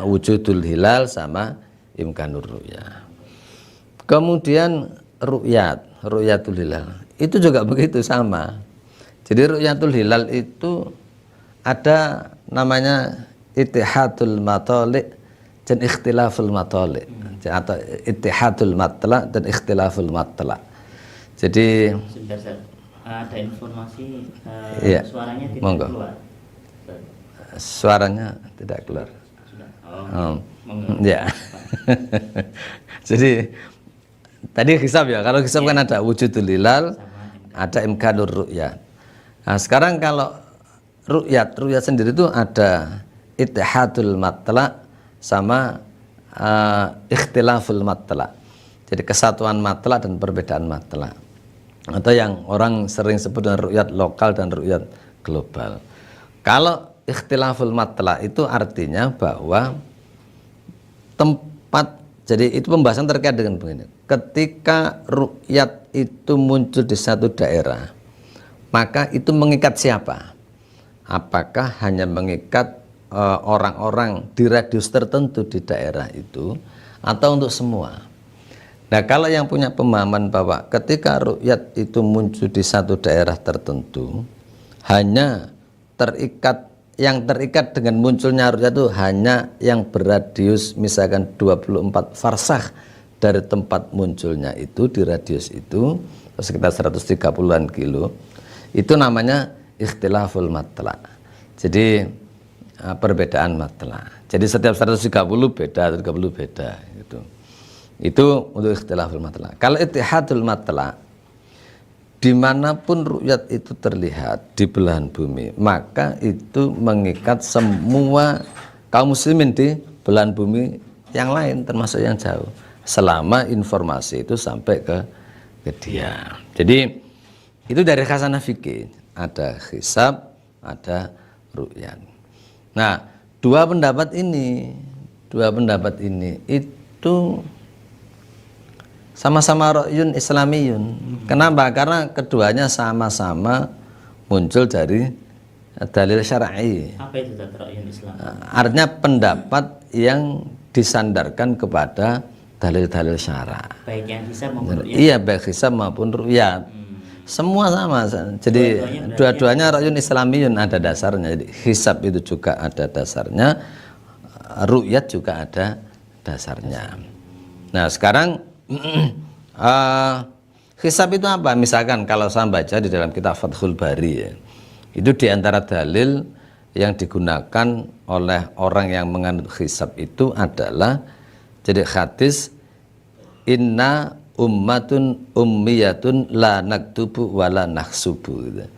wujudul hilal sama imkanur ru'yah. Kemudian ru'yatul hilal itu juga begitu sama. Jadi ru'yatul hilal itu ada namanya ittihadul matali' dan ikhtilaful matali' atau ittihadul matla' dan ikhtilaful matla'. Jadi sebentar, ada informasi ya, suaranya tidak monggo. keluar. Suaranya tidak keluar. Sudah. Ya. Jadi tadi hisab ya. Kalau hisab kan ada wujudul hilal, ada imkanur ru'yat. Nah, sekarang kalau ru'yat sendiri itu ada ittihadul matla' sama ikhtilaful matla'. Jadi kesatuan matla' dan perbedaan matla'. Atau yang orang sering sebut dengan ru'yat lokal dan ru'yat global. Kalau ikhtilaful matla' itu artinya bahwa tempat, jadi itu pembahasan terkait dengan begini. Ketika ru'yat itu muncul di satu daerah, maka itu mengikat siapa? Apakah hanya mengikat orang-orang di radius tertentu di daerah itu, atau untuk semua? Nah, kalau yang punya pemahaman bahwa ketika ru'yat itu muncul di satu daerah tertentu, hanya yang terikat dengan munculnya ru'yat itu hanya yang berradius misalkan 24 farsakh dari tempat munculnya itu, di radius itu sekitar 130-an kilo, itu namanya ikhtilaful matla'. Jadi perbedaan matla'. Jadi setiap 130 beda, 30 beda gitu. Itu untuk ikhtilaful matla'. Kalau ittihadul matla', dimanapun ru'yat itu terlihat di belahan bumi, maka itu mengikat semua kaum muslimin di belahan bumi yang lain, termasuk yang jauh, selama informasi itu sampai ke dia. Jadi itu dari khasanah fikih, ada hisab, ada ru'yat. Nah, dua pendapat ini itu sama-sama ra'yun islamiyun. Kenapa? Karena keduanya sama-sama muncul dari dalil syar'i. Apa itu ra'yun Islam? Artinya pendapat yang disandarkan kepada dalil-dalil syara'. Baik yang hisab maupun ru'yat. Iya, baik hisab maupun ru'yat. Semua sama. Jadi dua-duanya ra'yun islamiyun, ada dasarnya. Jadi hisab itu juga ada dasarnya, ru'yat juga ada dasarnya. Nah, sekarang hisab itu apa? Misalkan kalau saya baca di dalam kitab Fathul Bari ya, itu diantara dalil yang digunakan oleh orang yang menganut hisab itu adalah jadi hadis inna ummatun ummiyatun la naktubu wala nahsubu gitu.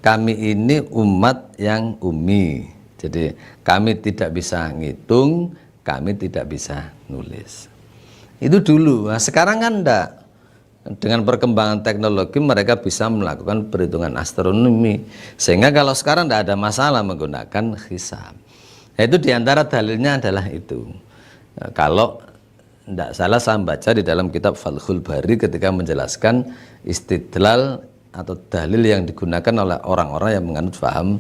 Kami ini umat yang ummi, jadi kami tidak bisa ngitung, kami tidak bisa nulis. Itu dulu. Nah, sekarang kan enggak. Dengan perkembangan teknologi mereka bisa melakukan perhitungan astronomi, sehingga kalau sekarang enggak ada masalah menggunakan hisab. Nah, itu diantara dalilnya adalah itu. Nah, kalau enggak salah saya baca di dalam kitab Fathul Bari ketika menjelaskan istidlal atau dalil yang digunakan oleh orang-orang yang menganut paham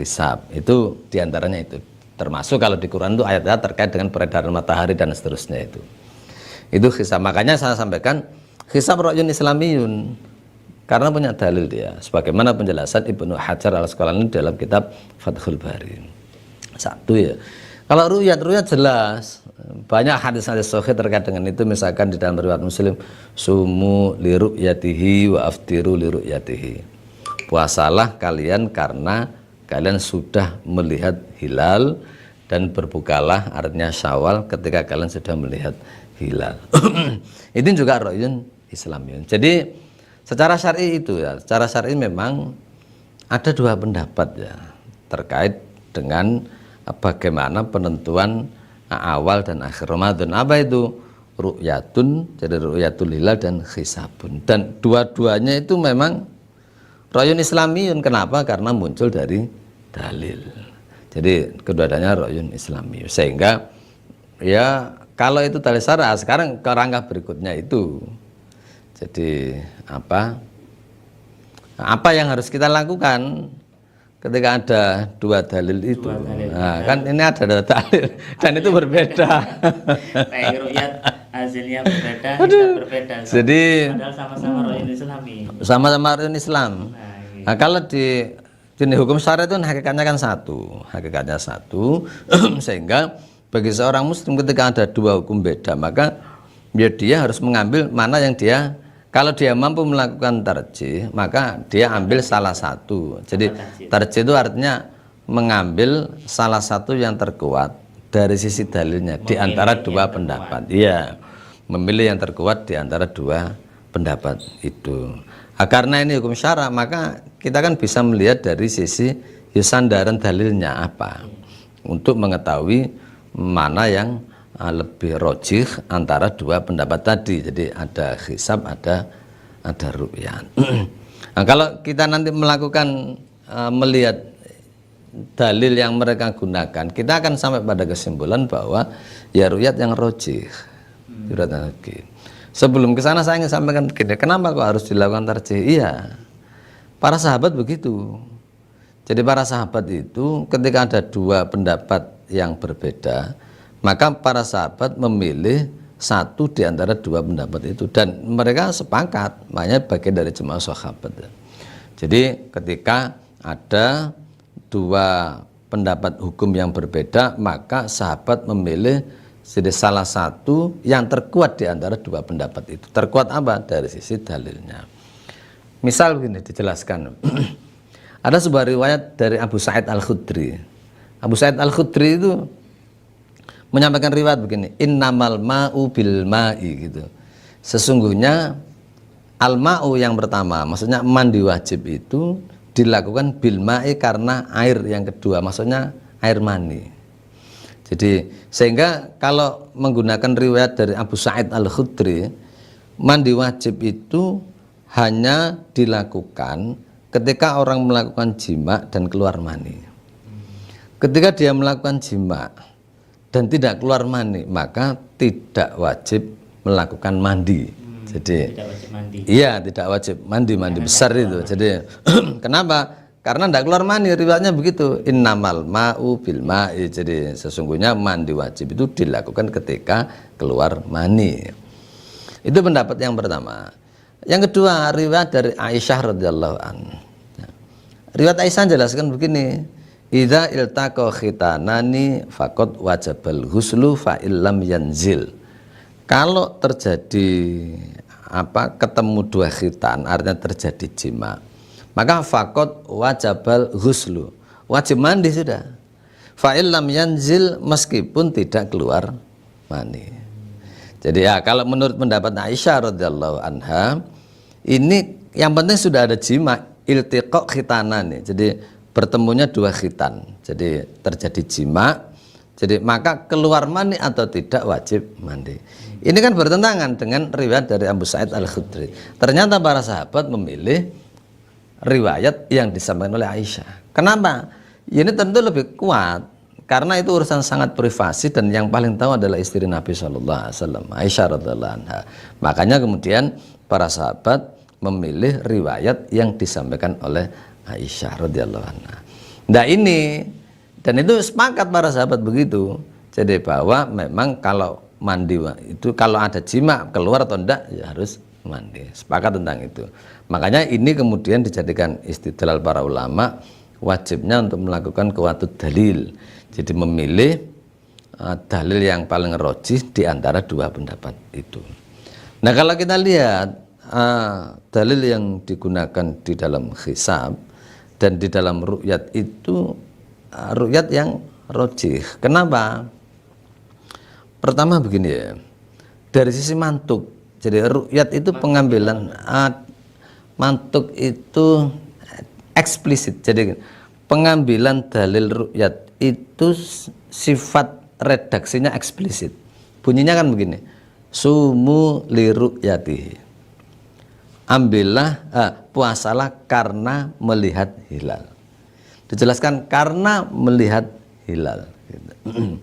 hisab. Itu diantaranya itu. Termasuk kalau di Quran itu ayat-ayat terkait dengan peredaran matahari dan seterusnya itu. Itu hisab. Makanya saya sampaikan hisab ra'yun islamiyun karena punya dalil dia, sebagaimana penjelasan Ibnu Hajar al-Asqalani dalam kitab Fathul Bari. Satu ya. Kalau ru'yat jelas, banyak hadis-hadis sahih terkait dengan itu. Misalkan di dalam riwayat Muslim, sumu li ru'yatihi wa aftiru li ru'yatihi. Puasalah kalian karena kalian sudah melihat hilal, dan berbukalah artinya Syawal ketika kalian sudah melihat hilal. Itu juga ra'yun islamiyun. Jadi secara syar'i itu ya, secara syar'i memang ada dua pendapat ya terkait dengan bagaimana penentuan awal dan akhir Ramadan. Apa itu? Ru'yatun, jadi ru'yatul hilal dan hisabun. Dan dua-duanya itu memang ra'yun islamiyun. Kenapa? Karena muncul dari dalil. Jadi kedua-duanya ra'yun islamiyun. Sehingga ya kalau itu dalil syara', sekarang ke rangka berikutnya itu. Jadi apa yang harus kita lakukan? ketika ada dua dalil itu. Dua dalil. Nah, kan ini ada dua dalil dan itu berbeda. Kayak ru'yat hasilnya berbeda, hisab berbeda. Jadi padahal sama-sama ru'yat Islami. sama-sama rukun Islam. Nah, iya. Nah, kalau di jenis hukum syariat itu hakikatnya kan satu, hakikatnya satu. Sehingga bagi seorang muslim ketika ada dua hukum beda, maka ya dia harus mengambil mana yang dia, kalau dia mampu melakukan tarjih, maka dia ambil salah satu. Jadi tarjih itu artinya mengambil salah satu yang terkuat dari sisi dalilnya di antara dua pendapat. Iya, memilih yang terkuat di antara dua pendapat itu. Nah, karena ini hukum syara, maka kita kan bisa melihat dari sisi sandaran dalilnya apa untuk mengetahui mana yang lebih rojih antara dua pendapat tadi. Jadi ada hisab, ada ru'yat. Nah, kalau kita nanti melakukan melihat dalil yang mereka gunakan, kita akan sampai pada kesimpulan bahwa ya ru'yat yang rojih. Sebelum ke sana saya ingin sampaikan begini, kenapa kok harus dilakukan tarjih? Iya, para sahabat begitu. Jadi para sahabat itu ketika ada dua pendapat yang berbeda, maka para sahabat memilih satu di antara dua pendapat itu dan mereka sepakat, makanya bagian dari jemaah sahabat. Jadi ketika ada dua pendapat hukum yang berbeda, maka sahabat memilih jadi salah satu yang terkuat di antara dua pendapat itu. Terkuat apa? Dari sisi dalilnya. Misal begini dijelaskan. Ada sebuah riwayat dari Abu Sa'id Al-Khudri. Abu Sa'id Al-Khudri itu menyampaikan riwayat begini, innamal ma'u bil ma'i gitu. Sesungguhnya al-ma'u yang pertama, maksudnya mandi wajib itu dilakukan bil ma'i karena air yang kedua, maksudnya air mani. Jadi sehingga kalau menggunakan riwayat dari Abu Sa'id Al-Khudri, mandi wajib itu hanya dilakukan ketika orang melakukan jima dan keluar mani. Ketika dia melakukan jima dan tidak keluar mani, maka tidak wajib melakukan mandi. Jadi tidak wajib mandi. Iya, tidak wajib mandi besar itu. Jadi kenapa? Karena tidak keluar mani, riwayatnya begitu. Innamal ma'u bil ma'i. Jadi sesungguhnya mandi wajib itu dilakukan ketika keluar mani. Itu pendapat yang pertama. Yang kedua, riwayat dari Aisyah radhiyallahu anha. Riwayat Aisyah jelaskan begini, idza iltaqa khitanani faqad wajabal ghuslu fa illam yanzil. Kalau terjadi ketemu dua khitan, artinya terjadi jima, maka faqad wajabal ghuslu, wajib mandi sudah. Fa illam yanzil, meskipun tidak keluar mani. Jadi ya, kalau menurut pendapat Aisyah radhiyallahu anha, ini yang penting sudah ada jima, iltiqa khitanani. Jadi bertemunya dua khitan, jadi terjadi jima, jadi maka keluar mani atau tidak wajib mandi. Ini kan bertentangan dengan riwayat dari Abu Sa'id Al-Khudri. Ternyata para sahabat memilih riwayat yang disampaikan oleh Aisyah. Kenapa? Ini tentu lebih kuat karena itu urusan sangat privasi dan yang paling tahu adalah istri Nabi SAW, Aisyah radhiallahu anha. Makanya kemudian para sahabat memilih riwayat yang disampaikan oleh Aisyah radhiyallahu anha. Nah ini, dan itu sepakat para sahabat begitu. Jadi bahwa memang kalau mandi itu kalau ada jima keluar atau enggak ya harus mandi. Sepakat tentang itu. Makanya ini kemudian dijadikan istidlal para ulama, wajibnya untuk melakukan kuwatut dalil. Jadi memilih dalil yang paling rojih di antara dua pendapat itu. Nah kalau kita lihat dalil yang digunakan di dalam hisab dan di dalam ru'yat itu ru'yat yang rojih. Kenapa? Pertama begini ya, dari sisi mantuk. Jadi ru'yat itu pengambilan mantuk itu eksplisit. Jadi pengambilan dalil ru'yat itu sifat redaksinya eksplisit. Bunyinya kan begini, sumu li ru'yatihi. Ambillah, puasalah karena melihat hilal. Dijelaskan karena melihat hilal.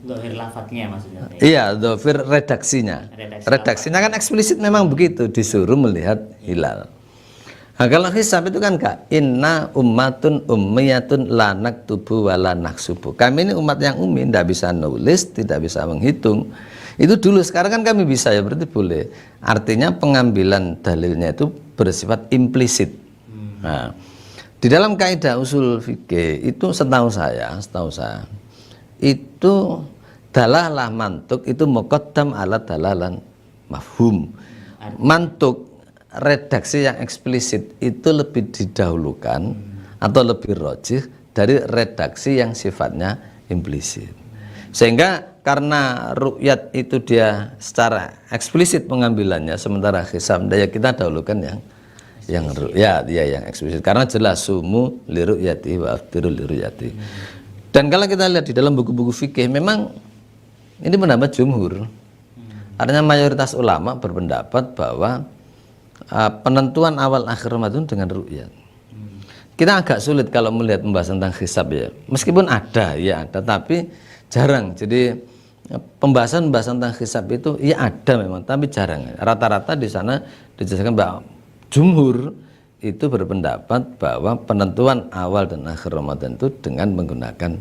Dhahir lafadznya maksudnya. Iya, dhahir redaksinya. Redaksinya kan eksplisit memang begitu, disuruh melihat hilal. Nah, kalau hisab itu kan enggak. Inna ummatun ummiyatun la naktubu wa la naksubu. Kami ini umat yang ummi, tidak bisa nulis, tidak bisa menghitung. Itu dulu, sekarang kan kami bisa, ya berarti boleh. Artinya pengambilan dalilnya itu bersifat implisit. Nah, di dalam kaidah usul fikih itu setahu saya itu dalalah mantuk itu muqaddam ala dalalan mafhum. Mantuk redaksi yang eksplisit itu lebih didahulukan atau lebih rajih dari redaksi yang sifatnya implisit. Sehingga karena ru'yat itu dia secara eksplisit pengambilannya, sementara hisab ya kita dahulukan yang ru'yat, ya yang eksplisit, karena jelas sumu li ru'yati wa aftiru li ru'yati. Dan kalau kita lihat di dalam buku-buku fikih, memang ini pendapat jumhur. Artinya mayoritas ulama berpendapat bahwa penentuan awal akhir Ramadan dengan ru'yat. Kita agak sulit kalau melihat pembahasan tentang hisab ya. Meskipun ada, tapi jarang. Jadi pembahasan tentang hisab itu ya ada memang, tapi jarang. Rata-rata di sana dijelaskan bahwa jumhur itu berpendapat bahwa penentuan awal dan akhir Ramadan itu dengan menggunakan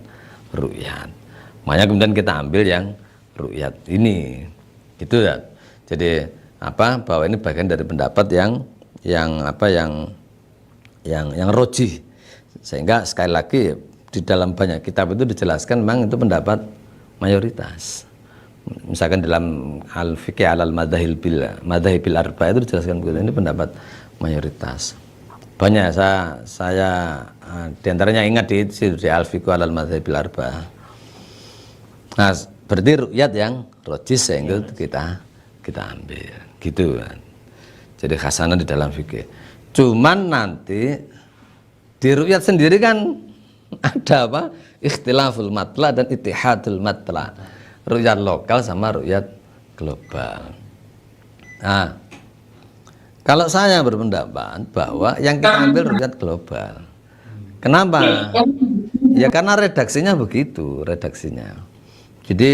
ru'yat. Makanya kemudian kita ambil yang ru'yat ini. Gitu ya. Jadi bahwa ini bagian dari pendapat yang rojih, sehingga sekali lagi di dalam banyak kitab itu dijelaskan memang itu pendapat mayoritas. Misalkan dalam al-fiqh alal madhahibil arba itu dijelaskan begitu, ini pendapat mayoritas. Banyak saya diantaranya ingat di al-fiqh alal madhahibil arba. Nah, berarti ru'yat yang rojih sehingga kita ambil gitu kan. Jadi khasanah di dalam fikih. Cuman nanti di ru'yat sendiri kan ada ikhtilaful matla dan ittihadul matla. Ru'yat lokal sama ru'yat global. Nah, kalau saya berpendapat bahwa yang kita ambil ru'yat global. Kenapa? Ya karena redaksinya begitu, Jadi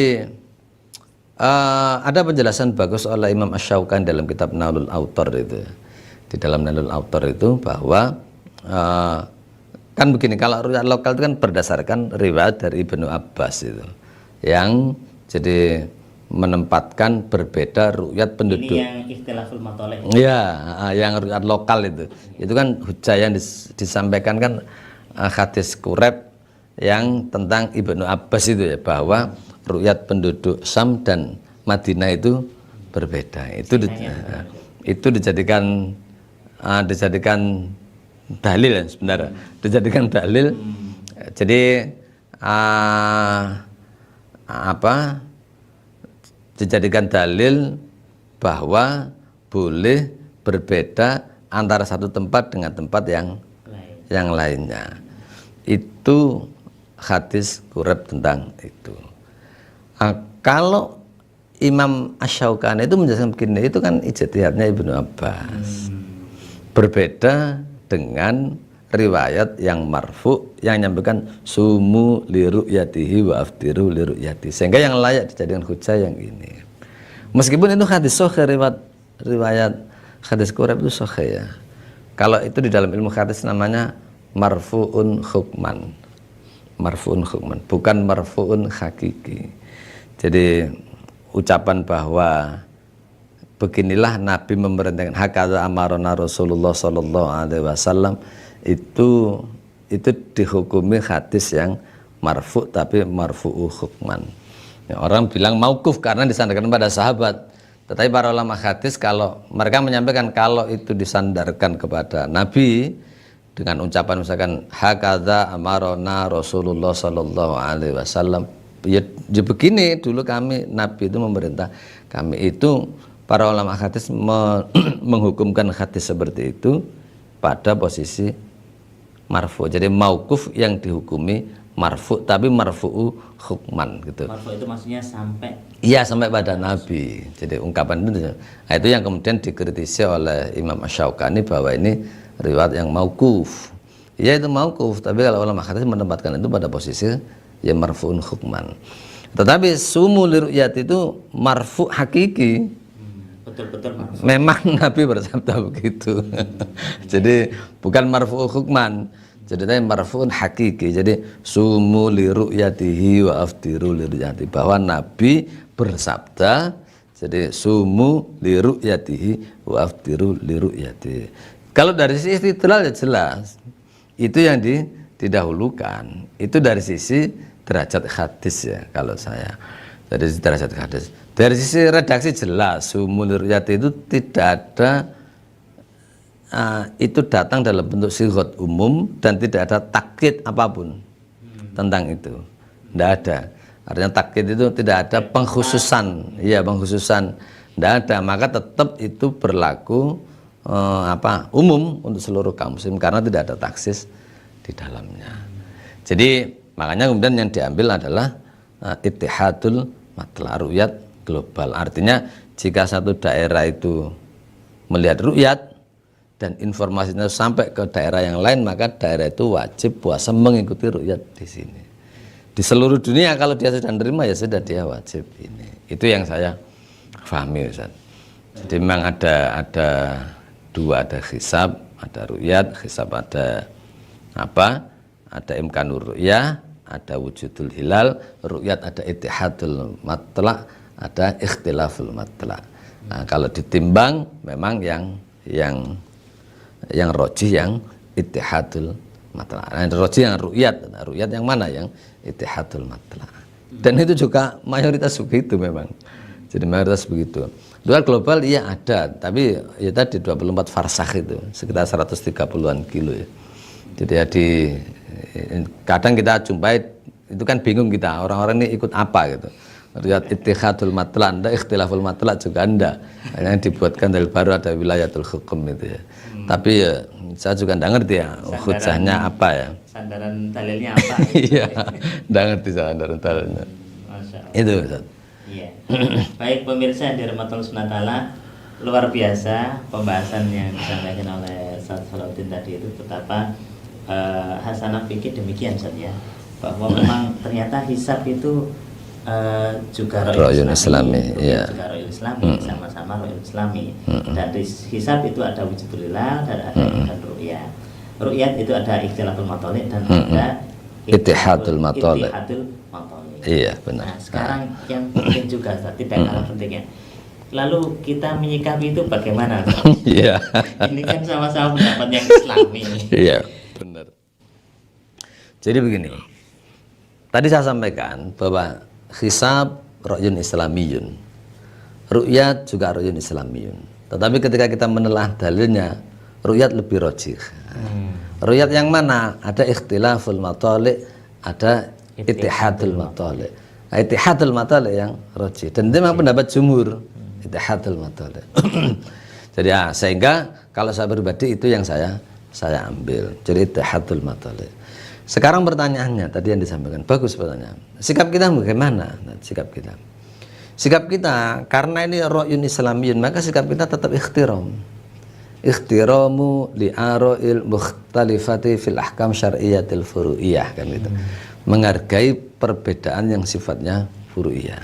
ada penjelasan bagus oleh Imam Asy-Syaukani dalam kitab Nailul Autar itu. Di dalam Nailul Autar itu bahwa kan begini, kalau ru'yat lokal itu kan berdasarkan riwayat dari Ibnu Abbas itu, yang jadi menempatkan berbeda ru'yat penduduk. Ini yang ikhtilaful matoleh. Ya, yang ru'yat lokal itu kan hujah yang disampaikan kan hadis Quraib yang tentang Ibnu Abbas itu ya, bahwa ru'yat penduduk Syam dan Madinah itu berbeda. Itu dijadikan dalil ya sebenarnya. Dijadikan dalil. Jadi dijadikan dalil bahwa boleh berbeda antara satu tempat dengan tempat yang lainnya. Itu hadis Quraib tentang itu. Kalau Imam Asy-Syaukani itu menjelaskan begini, itu kan ijtihadnya Ibnu Abbas. Berbeda dengan riwayat yang marfu yang menyampaikan sumu li ru'yatihi wa aftiru li ru'yati, sehingga yang layak dijadikan hujah yang ini. Meskipun itu hadis sahih, riwayat hadis Quraib itu sahih ya. Kalau itu di dalam ilmu hadis namanya marfu'un hukman. Marfu'un hukman, bukan marfu'un hakiki. Jadi ucapan bahwa beginilah Nabi memerintahkan hakadza amarona Rasulullah sallallahu alaihi wasallam itu dihukumi hadis yang marfu, tapi marfu'u hukman. Ya, orang bilang mauquf karena disandarkan pada sahabat. Tetapi para ulama hadis kalau mereka menyampaikan kalau itu disandarkan kepada Nabi dengan ucapan misalkan hakadza amarona Rasulullah sallallahu alaihi wasallam, ya begini dulu kami, Nabi itu memerintah kami, itu para ulama hadis menghukumkan hadis seperti itu pada posisi marfu. Jadi mauquf yang dihukumi marfu, tapi marfu'u hukman gitu. Marfu itu maksudnya sampai? Iya, sampai pada Nabi. Jadi ungkapan itu. Nah, itu yang kemudian dikritisi oleh Imam Asy-Syaukani bahwa ini riwayat yang mauquf. Ya itu mauquf, tapi kalau ulama hadis menempatkan itu pada posisi ya marfu'un hukman. Tetapi sumu li ru'yat itu marfu hakiki. betul-betul marfu. Memang Nabi bersabda begitu. Jadi bukan marfu hukman. Jadi tadi marfu'un hakiki. Jadi sumu li ru'yatihi wa aftiru li ru'yatihi, bahwa Nabi bersabda, jadi sumu li ru'yatihi wa aftiru li ru'yatihi. Kalau dari sisi istidlal ya jelas. Itu yang didahulukan. Itu dari sisi derajat hadis ya kalau saya. Dari sisi derajat hadis. Dari sisi redaksi jelas sumu li ru'yatihi itu tidak ada, itu datang dalam bentuk sighat umum dan tidak ada takkid apapun tentang itu. Tidak ada. Artinya takkid itu tidak ada pengkhususan. Iya, pengkhususan. Tidak ada. Maka tetap itu berlaku umum untuk seluruh kaum muslim karena tidak ada taksis di dalamnya. Jadi makanya kemudian yang diambil adalah ittihadul matla, ru'yat global. Artinya jika satu daerah itu melihat ru'yat dan informasinya sampai ke daerah yang lain, maka daerah itu wajib puasa mengikuti ru'yat di sini. Di seluruh dunia kalau dia sudah menerima ya sudah dia wajib ini. Itu yang saya pahami, Ustaz. Jadi memang ada dua, ada hisab, ada ru'yat. Hisab ada apa? Ada imkanur ru'yah, ada wujudul hilal. Ru'yat ada ittihadul matla', ada ikhtilaful matla'. Nah, kalau ditimbang memang yang rojih yang ittihadul matla'. Nah, rojih yang ru'yat. Nah, ru'yat yang mana? Yang ittihadul matla'. Dan itu juga mayoritas begitu memang. Jadi mayoritas begitu. Dua global iya ada, tapi ya tadi 24 farsakh itu sekitar 130-an kilo ya. Jadi ya kadang kita jumpai itu kan bingung kita, orang-orang ini ikut apa gitu. Lihat ittihadul matla', anda ikhtilaful matla' juga anda. Yang dibuatkan dari baru ada wilayatul hukum itu ya. Tapi ya saya juga tidak ngerti ya hujahnya apa ya. Sandaran dalilnya apa? Iya, tidak ngerti sandaran dalilnya. Itu Ustaz. Iya. Baik pemirsa yang dirahmati Allah, luar biasa pembahasan yang disampaikan oleh Ustaz Salahuddin tadi itu betapa hasanah fikih demikian Ustaz ya. Bahwa memang ternyata hisab itu juga ro'yul islami, ya. Juga ro'yul islami, sama-sama ro'yul islami. Dan di hisab itu ada wujudul hilal dan ada ru'yah. Ru'yat itu ada ikhtilaful matali' dan ada ittihadul matali'. Iya benar. Nah sekarang yang penting juga tidak kalah pentingnya. Lalu kita menyikapi itu bagaimana? Iya. Ini kan sama-sama pendapat yang islami. Iya benar. Jadi begini. Tadi saya sampaikan bahwa hisab ro'yun islamiyun, ru'yat juga ro'yun islamiyun. Tetapi ketika kita menelah dalilnya, ru'yat lebih rojih. Ru'yat yang mana? Ada ikhtilaful matali', ada ittihadul matali'. Nah, ittihadul matali' yang rojih. Dan itu memang pendapat jumhur, ittihadul matali'. Jadi ya, sehingga kalau saya pribadi itu yang saya ambil. Jadi ittihadul matali'. Sekarang pertanyaannya tadi yang disampaikan bagus pertanyaan. Sikap kita bagaimana? Nah, sikap kita karena ini ro'yun islamiyun, maka sikap kita tetap ikhtiram. Ikhtiramu li'ara'il mukhtalifati fil ahkam syar'iyyatil furu'iyah kan itu. Menghargai perbedaan yang sifatnya furu'iyah.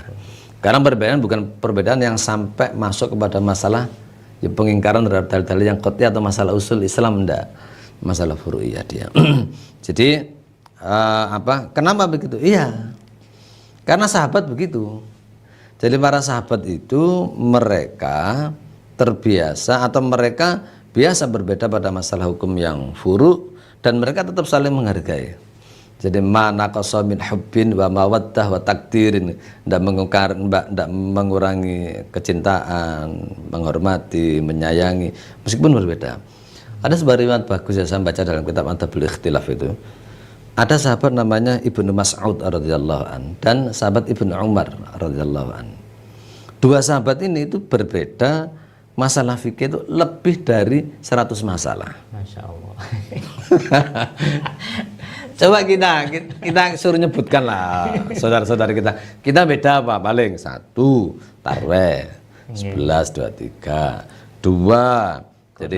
Karena perbedaan bukan perbedaan yang sampai masuk kepada masalah ya, pengingkaran terhadap dalil-dalil yang qat'i atau masalah usul Islam, enggak. Masalah furu'iyah dia. Jadi kenapa begitu? Iya, karena sahabat begitu. Jadi para sahabat itu mereka terbiasa atau mereka biasa berbeda pada masalah hukum yang furu dan mereka tetap saling menghargai. Jadi mana qasa min hubbin wa mawaddah wa takdirin, tidak mengurangi kecintaan, menghormati, menyayangi meskipun berbeda. Ada sebuah riwayat bagus yang saya baca dalam kitab Adabul Ikhtilaf itu. Ada sahabat namanya Ibnu Mas'ud radhiyallahu an dan sahabat Ibnu Umar radhiyallahu an. Dua sahabat ini itu berbeda masalah fikih itu lebih dari 100 masalah. Masya Allah. Coba kita suruh nyebutkan lah saudara-saudara kita. Kita beda apa? Paling 1 tarweh, 11, 23, 2 jadi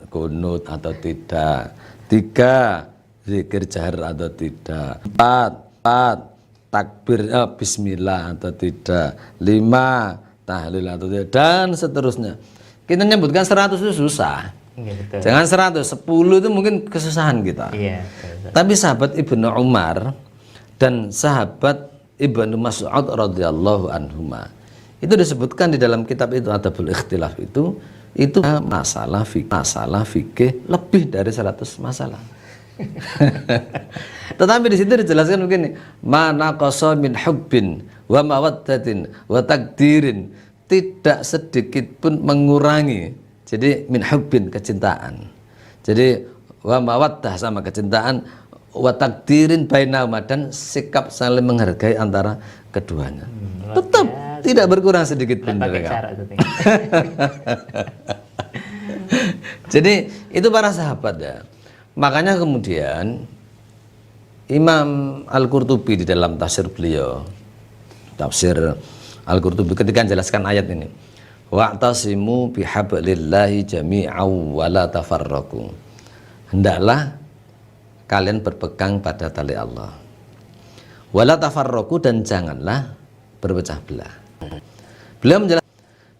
kunut atau tidak, 3 zikir jahar atau tidak, 4 takbir bismillah atau tidak, 5 tahlil atau tidak, dan seterusnya. Kita nyebutkan 100 itu susah. Iya, betul. Jangan 100, 10 itu mungkin kesusahan kita. Iya, betul. Tapi sahabat Ibnu Umar dan sahabat Ibnu Mas'ud radhiyallahu anhuma itu disebutkan di dalam kitab itu Adabul Ikhtilaf itu masalah fikih lebih dari 100 masalah. Tetapi di situ dijelaskan begini, mana qasa min hubbin wa mawaddatin wa takdirin, tidak sedikit pun mengurangi. Jadi min hubbin kecintaan. Jadi wa mawaddah sama kecintaan, wa takdirin bainahuma dan sikap saling menghargai antara keduanya. Tetap tidak berkurang sedikit pun mereka. Jadi itu para sahabat ya. Makanya kemudian Imam Al-Qurtubi di dalam tafsir beliau, tafsir Al-Qurtubi ketika menjelaskan ayat ini, wa'tasimu bihablillahi jami'aw wa la tafarraqu, hendaklah kalian berpegang pada tali Allah, wa la tafarraqu, dan janganlah berpecah belah.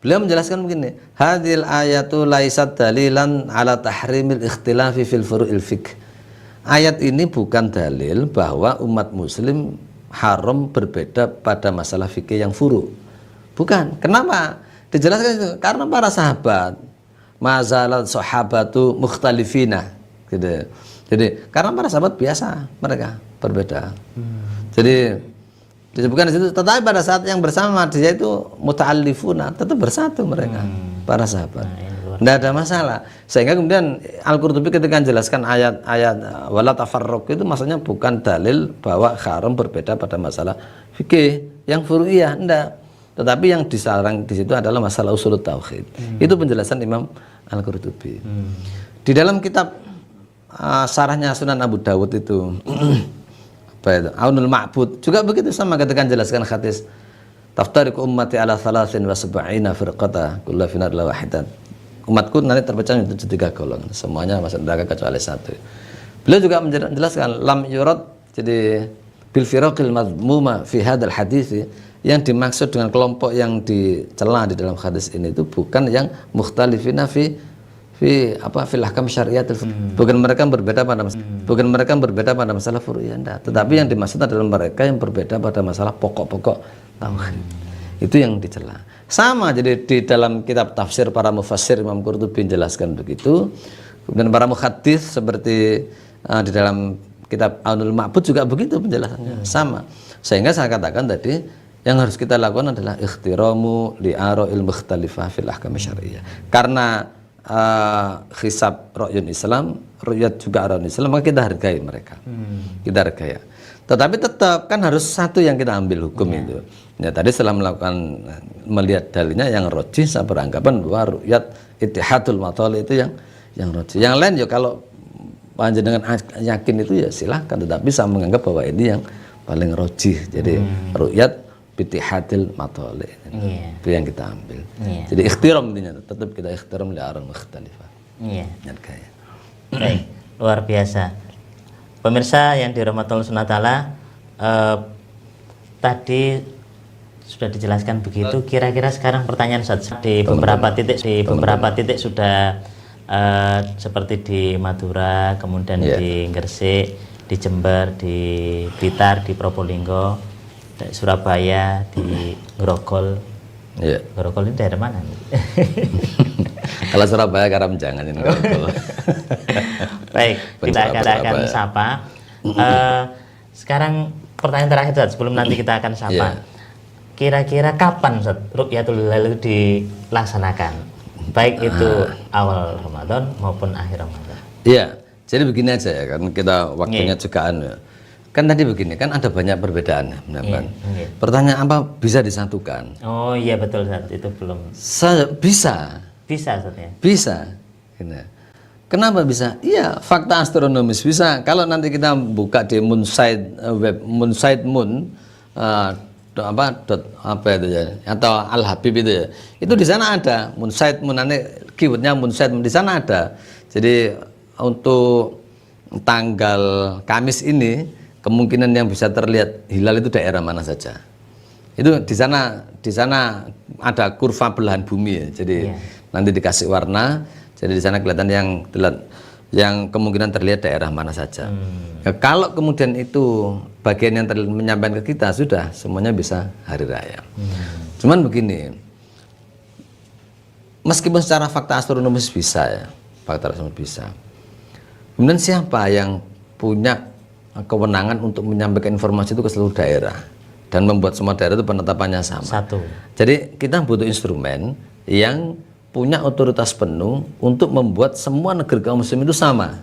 Beliau menjelaskan begini, hadhil ayatu laisat dalilan ala tahrimil ikhtilafi fil furu'il fiqh. Ayat ini bukan dalil bahwa umat muslim haram berbeda pada masalah fikih yang furu'. Bukan. Kenapa? Dijelaskan itu karena para sahabat mazalat sahabatu mukhtalifina gitu. Jadi karena para sahabat biasa mereka berbeda. Jadi disebutkan di situ, tetapi pada saat yang bersama dia itu muta'allifuna, tetap bersatu mereka para sahabat. Tidak ada masalah. Sehingga kemudian Al-Qurtubi ketika menjelaskan ayat-ayat wala tafarruq itu maksudnya bukan dalil bahwa haram berbeda pada masalah fikih yang furu'iyah, enggak. Tetapi yang dilarang di situ adalah masalah usul tauhid. Itu penjelasan Imam Al-Qurtubi. Di dalam kitab syarahnya Sunan Abu Dawud itu Aunul Ma'bud juga begitu sama ketika menjelaskan hadis taftariqu ummati ala 73 firqata kullu finnar la wahidat. Umatku nanti terpecah menjadi 3 golongan, semuanya masuk neraka kecuali satu. Beliau juga menjelaskan lam yurad, jadi bil firaqil madmuma fi hadzal hadis, yang dimaksud dengan kelompok yang dicela di dalam hadis ini itu bukan yang mukhtalifina fil ahkam syariatul, bukan mereka berbeda pada masalah furu'iyah, tetapi yang dimaksud adalah mereka yang berbeda pada masalah pokok-pokok tauhid. Itu yang dicela. Sama, jadi di dalam kitab tafsir para mufassir Imam Qurtubi menjelaskan begitu. Kemudian para muhaddits seperti di dalam kitab Aunul Ma'bud juga begitu penjelasannya. Sama. Sehingga saya katakan tadi yang harus kita lakukan adalah ikhtiramu li'ara'il mukhtalifah fil ahkam syariah. Karena hisab ru'yun Islam, ru'yat juga ru'yun Islam, maka kita hargai mereka. Kita hargai. Tetapi tetap kan harus satu yang kita ambil hukum itu. Ya, tadi setelah melihat dalilnya yang rojih, saya beranggapan bahwa ru'yat ittihadul mathali itu yang rojih. Yang lain ya kalau panjenengan yakin itu ya silahkan, tetapi saya menganggap bahwa ini yang paling rojih. Jadi ru'yat ittihadul mathali. Itu yang kita ambil. Jadi ikhtiram intinya, tetap kita ikhtiram li aran mukhtalifah. Iya. Baik, luar biasa. Pemirsa yang dirahmati Allah Subhanahu wa taala, tadi sudah dijelaskan begitu. Kira-kira sekarang pertanyaan Ustaz, di beberapa titik sudah seperti di Madura, kemudian di Gresik, di Jember, di Blitar, di Probolinggo, di Surabaya, di Grogol. Grogol ini daerah mana? Kalau Surabaya Karamjangan ini Grogol. Baik, kita akan sapa. Sekarang pertanyaan terakhir Ustaz, sebelum nanti kita akan sapa. Kira-kira kapan Ustaz Ru'yatul Hilal itu dilaksanakan? Baik itu awal Ramadan maupun akhir Ramadan. Iya, jadi begini aja ya, kan kita waktunya juga kan tadi begini, kan ada banyak perbedaan, benar. Pertanyaan apa bisa disatukan? Oh iya betul Ustaz, itu belum. Bisa Ustaz ya? Bisa. Kenapa bisa? Iya, fakta astronomis bisa. Kalau nanti kita buka di Moonsite web Moonsite Moon itu ya, atau Al Habib itu ya. Itu di sana ada Moonsite Moon, nanti keywordnya Moonsite Moon di sana ada. Jadi untuk tanggal Kamis ini kemungkinan yang bisa terlihat hilal itu daerah mana saja. Itu di sana ada kurva belahan bumi ya. Jadi nanti dikasih warna, jadi di sana kelihatan yang kemungkinan terlihat daerah mana saja. Ya, kalau kemudian itu bagian yang menyampaikan ke kita sudah semuanya bisa hari raya. Cuman begini, meskipun secara fakta astronomis bisa ya, fakta astronomis bisa. Kemudian siapa yang punya kewenangan untuk menyampaikan informasi itu ke seluruh daerah dan membuat semua daerah itu penetapannya sama. Satu. Jadi kita butuh instrumen yang punya otoritas penuh untuk membuat semua negeri kaum muslim itu sama.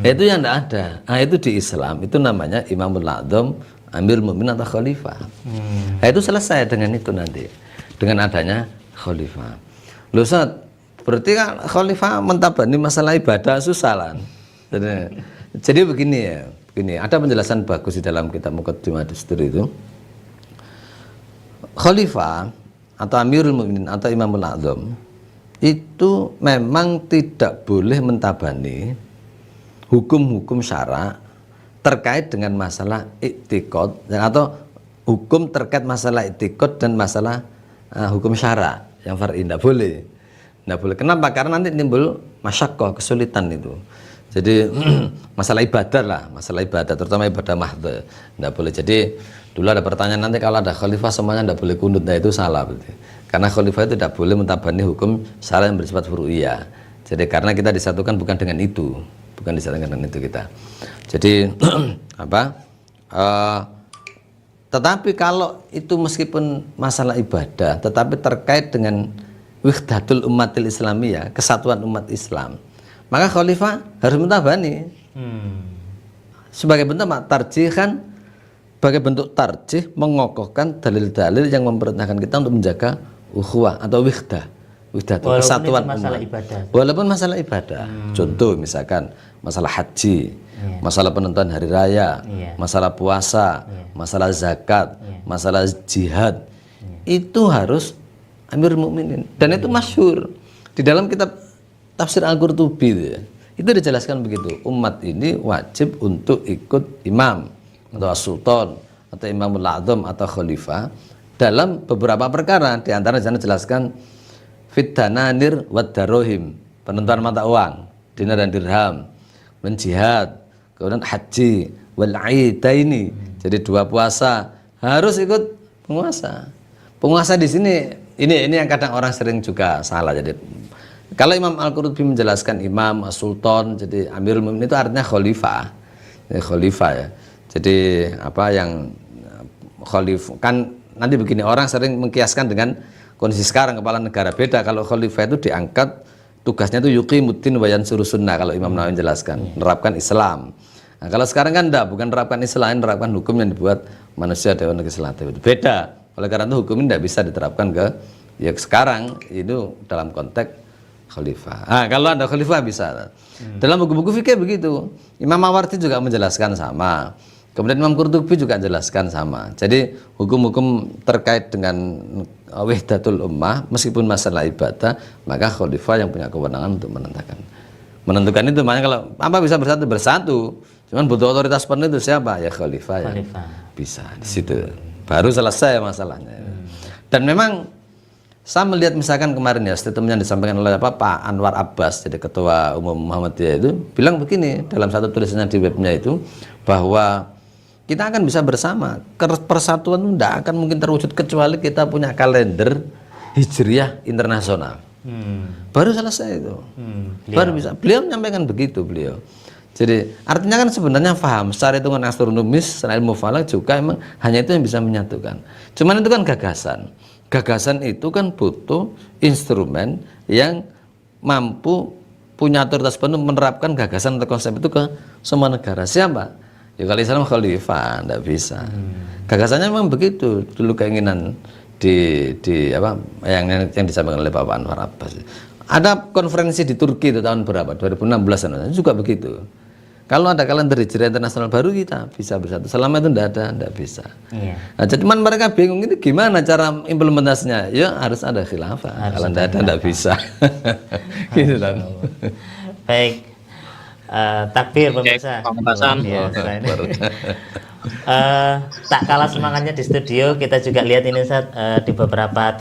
Itu yang tidak ada. Nah, itu di Islam itu namanya Imamul A'zam, Amirul Mukminin atau Khalifah. Nah, itu selesai dengan itu nanti, dengan adanya Khalifah. Loh Ustaz, berarti kan Khalifah mentabani masalah ibadah susah lah. Jadi begini ya. Ini ada penjelasan bagus di dalam kitab Muqaddimah Dustur itu. Khalifah atau Amirul Mukminin atau Imamul A'zam itu memang tidak boleh mentabani hukum-hukum syara terkait dengan masalah i'tiqad atau hukum terkait masalah i'tiqad dan masalah hukum syara yang far'i, tidak boleh. Tidak boleh. Kenapa? Karena nanti timbul masyaqqah, kesulitan itu. Jadi masalah ibadah lah, masalah ibadah, terutama ibadah mahdhah, tidak boleh. Jadi dulu ada pertanyaan nanti kalau ada khalifah semuanya tidak boleh kunut, nah itu salah berarti. Karena khalifah itu tidak boleh mentabani hukum syara yang bersifat furu'iyah. Jadi karena kita disatukan bukan dengan itu, bukan disatukan dengan itu kita. Jadi tetapi kalau itu meskipun masalah ibadah, tetapi terkait dengan wihdatul ummatil islamiyah, kesatuan umat Islam, maka khalifah harus mentabani. Sebagai bentuk tarjihan, sebagai bentuk tarjih mengokohkan dalil-dalil yang memerintahkan kita untuk menjaga ukhuwah atau wihdah kesatuan umat. Walaupun masalah ibadah. Contoh misalkan masalah haji, masalah penentuan hari raya, masalah puasa, masalah zakat, masalah jihad. Itu harus Amirul Mukminin. Dan itu masyhur di dalam kitab Tafsir Al-Qurtubi itu dijelaskan begitu. Umat ini wajib untuk ikut imam atau sultan atau Imamul A'zam atau khalifah dalam beberapa perkara. Di antara sana jelaskan fitananir wad darohim, penentuan mata uang, dinar dan dirham, menjihad, kemudian haji, wal aidaini. Jadi dua puasa harus ikut penguasa. Penguasa di sini ini yang kadang orang sering juga salah. Jadi kalau Imam Al-Qurtubi menjelaskan imam, sultan, jadi Amirul Mukminin itu artinya khalifah. Ya, khalifah ya. Jadi apa yang khalifah kan nanti begini, orang sering mengkiaskan dengan kondisi sekarang kepala negara beda. Kalau khalifah itu diangkat tugasnya itu yuqimuddin wa yansuru sunnah, kalau Imam Nawawi menjelaskan, menerapkan Islam. Nah, kalau sekarang kan enggak, bukan menerapkan Islam, menerapkan hukum yang dibuat manusia Dewan Legislatif. Itu beda. Oleh karena itu hukum ini tidak bisa diterapkan ke ya sekarang itu dalam konteks khalifah. Kalau ada khalifah bisa. Dalam buku-buku fikih begitu. Imam Mawardi juga menjelaskan sama. Kemudian Imam Qurtubi juga menjelaskan sama. Jadi hukum-hukum terkait dengan wahdatul ummah meskipun masalah ibadah, maka khalifah yang punya kewenangan untuk menentukan itu. Makanya kalau apa bisa bersatu. Cuman butuh otoritas penuh itu siapa? Ya khalifah. Bisa di situ. Baru selesai masalahnya. Dan memang saya melihat misalkan kemarin ya statement yang disampaikan oleh Pak Anwar Abbas, jadi Ketua Umum Muhammadiyah itu bilang begini dalam satu tulisannya di webnya itu, bahwa kita akan bisa bersama. Persatuan itu tidak akan mungkin terwujud kecuali kita punya kalender Hijriah internasional. Baru selesai itu. Baru bisa. Beliau menyampaikan begitu beliau. Jadi artinya kan sebenarnya paham secara hitungan astronomis, secara ilmu falak juga emang hanya itu yang bisa menyatukan. Cuman itu kan gagasan. Gagasan itu kan butuh instrumen yang mampu punya otoritas penuh menerapkan gagasan atau konsep itu ke semua negara. Siapa? Ya kalau Islam khalifah, tidak bisa. Gagasannya memang begitu. Dulu keinginan di apa yang disampaikan oleh Pak Anwar Abbas. Ada konferensi di Turki itu tahun berapa? 2016 juga begitu. Kalau ada kalender hijriah internasional baru kita bisa bersatu. Selama itu tidak bisa. Nah, jadi cuman mereka bingung ini gimana cara implementasinya. Ya harus ada khilafah. Kalau tidak ada tidak bisa. Gitu kan. Baik. Takbir pemirsa. pementasan. Luar biasa ini. Tak kalah semangatnya di studio, kita juga lihat ini Ustaz, di beberapa